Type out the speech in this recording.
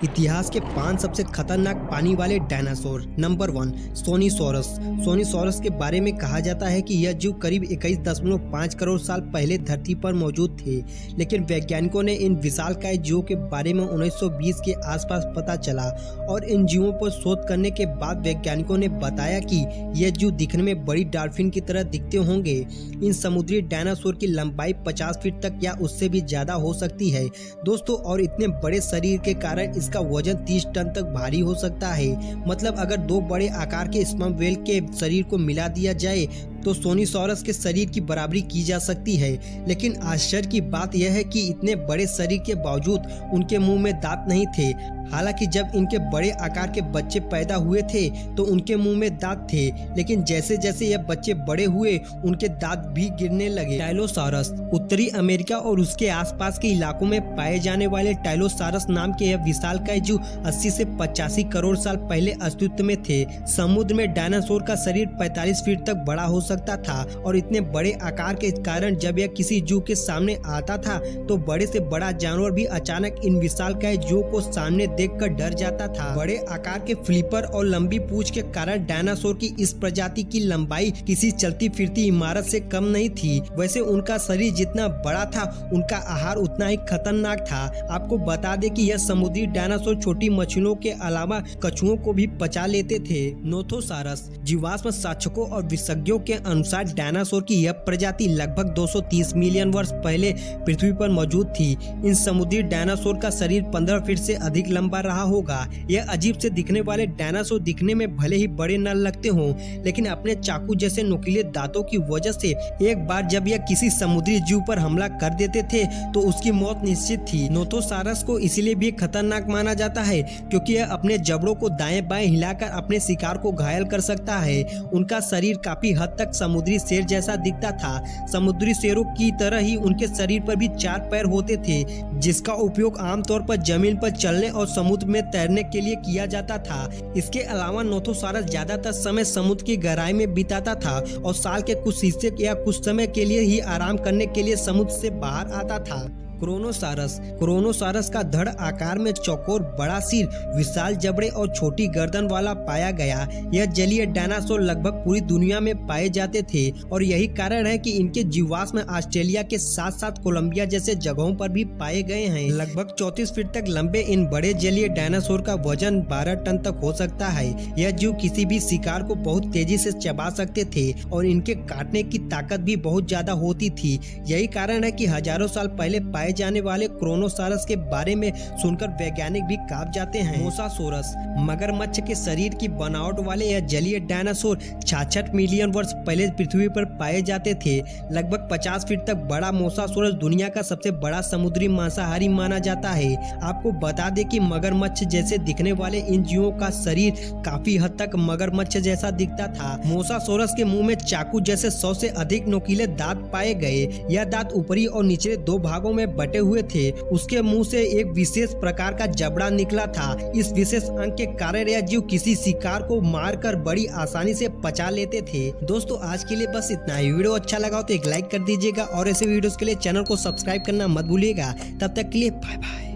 इतिहास के 5 सबसे खतरनाक पानी वाले डायनासोर। नंबर 1, सोनिसोरस। सोनिसोरस के बारे में कहा जाता है कि यह जीव करीब 21.5 करोड़ साल पहले धरती पर मौजूद थे, लेकिन वैज्ञानिकों ने इन विशालकाय जीवों के बारे में 1920 के आसपास पता चला और इन जीवों पर शोध करने के बाद वैज्ञानिकों ने बताया कि यह जीव दिखने में बड़ी डॉल्फिन की तरह दिखते होंगे। इन समुद्री डायनासोर की लंबाई 50 फीट तक या उससे भी ज्यादा हो सकती है दोस्तों, और इतने बड़े शरीर के कारण इसका वजन 30 टन तक भारी हो सकता है। मतलब अगर 2 बड़े आकार के स्पर्म व्हेल के शरीर को मिला दिया जाए तो सोनिसोरस के शरीर की बराबरी की जा सकती है। लेकिन आश्चर्य की बात यह है कि इतने बड़े शरीर के बावजूद उनके मुंह में दांत नहीं थे। हालांकि जब इनके बड़े आकार के बच्चे पैदा हुए थे तो उनके मुंह में दांत थे, लेकिन जैसे जैसे यह बच्चे बड़े हुए उनके दांत भी गिरने लगे। टाइलोसारस। उत्तरी अमेरिका और उसके आसपास के इलाकों में पाए जाने वाले टाइलोसारस नाम के यह विशालकाय जीव 80 से 85 करोड़ साल पहले अस्तित्व में थे। समुद्र में डायनासोर का शरीर 45 फीट तक बड़ा हो सकता था और इतने बड़े आकार के कारण जब यह किसी जू के सामने आता था तो बड़े से बड़ा जानवर भी अचानक इन विशालकाय जीवों को सामने देखकर डर जाता था। बड़े आकार के फ्लिपर और लंबी पूंछ के कारण डायनासोर की इस प्रजाति की लंबाई किसी चलती फिरती इमारत से कम नहीं थी। वैसे उनका शरीर जितना बड़ा था उनका आहार उतना ही खतरनाक था। आपको बता दें कि यह समुद्री डायनासोर छोटी मछलियों के अलावा कछुओं को भी पचा लेते थे। नोथोसारस। जीवाश्म साक्ष्यों और विशेषज्ञों के अनुसार डायनासोर की यह प्रजाति लगभग 230 मिलियन वर्ष पहले पृथ्वी पर मौजूद थी। इन समुद्री डायनासोर का शरीर 15 फीट से अधिक लंबा रहा होगा। यह अजीब से दिखने वाले डायनासोर दिखने में भले ही बड़े न लगते हों, लेकिन अपने चाकू जैसे नुकीले दांतों की वजह से एक बार जब यह किसी समुद्री जीव पर हमला कर देते थे तो उसकी मौत निश्चित थी। नोथोसारस को इसलिए भी खतरनाक माना जाता है क्योंकि यह अपने जबड़ों को दाएं बाएं हिलाकर अपने शिकार को घायल कर सकता है। उनका शरीर काफी हद तक समुद्री शेर जैसा दिखता था। समुद्री शेरों की तरह ही उनके शरीर पर भी 4 पैर होते थे, जिसका उपयोग आमतौर पर जमीन पर चलने और समुद्र में तैरने के लिए किया जाता था। इसके अलावा नोथोसारस ज्यादातर समय समुद्र की गहराई में बिताता था और साल के कुछ हिस्से या कुछ समय के लिए ही आराम करने के लिए समुद्र से बाहर आता था। क्रोनोसारस। क्रोनोसारस का धड़ आकार में चौकोर, बड़ा सिर, विशाल जबड़े और छोटी गर्दन वाला पाया गया। यह जलीय डायनासोर लगभग पूरी दुनिया में पाए जाते थे और यही कारण है कि इनके जीवाश्म ऑस्ट्रेलिया के साथ साथ कोलंबिया जैसे जगहों पर भी पाए गए हैं। लगभग 34 फीट तक लंबे इन बड़े जलीय डायनासोर का वजन 12 टन तक हो सकता है। यह जीव किसी भी शिकार को बहुत तेजी से चबा सकते थे और इनके काटने की ताकत भी बहुत ज्यादा होती थी। यही कारण है कि हजारों साल पहले पाए जाने वाले क्रोनोसारस के बारे में सुनकर वैज्ञानिक भी कांप जाते हैं। मोसासोरस। मगरमच्छ के शरीर की बनावट वाले यह जलीय डायनासोर 66 मिलियन वर्ष पहले पृथ्वी पर पाए जाते थे। लगभग 50 फीट तक बड़ा मोसासोरस दुनिया का सबसे बड़ा समुद्री मांसाहारी माना जाता है। आपको बता दें कि मगरमच्छ जैसे दिखने वाले इन जीवों का शरीर काफी हद तक मगरमच्छ जैसा दिखता था। मोसासोरस के मुंह में चाकू जैसे 100 से अधिक नुकीले दांत पाए गए। यह दांत ऊपरी और निचले 2 भागों में बटे हुए थे। उसके मुंह से एक विशेष प्रकार का जबड़ा निकला था। इस विशेष अंग के कारण यह जीव किसी शिकार को मारकर बड़ी आसानी से पचा लेते थे। दोस्तों आज के लिए बस इतना ही। वीडियो अच्छा लगा हो तो एक लाइक कर दीजिएगा और ऐसे वीडियोस के लिए चैनल को सब्सक्राइब करना मत भूलिएगा। तब तक के लिए बाय बाय।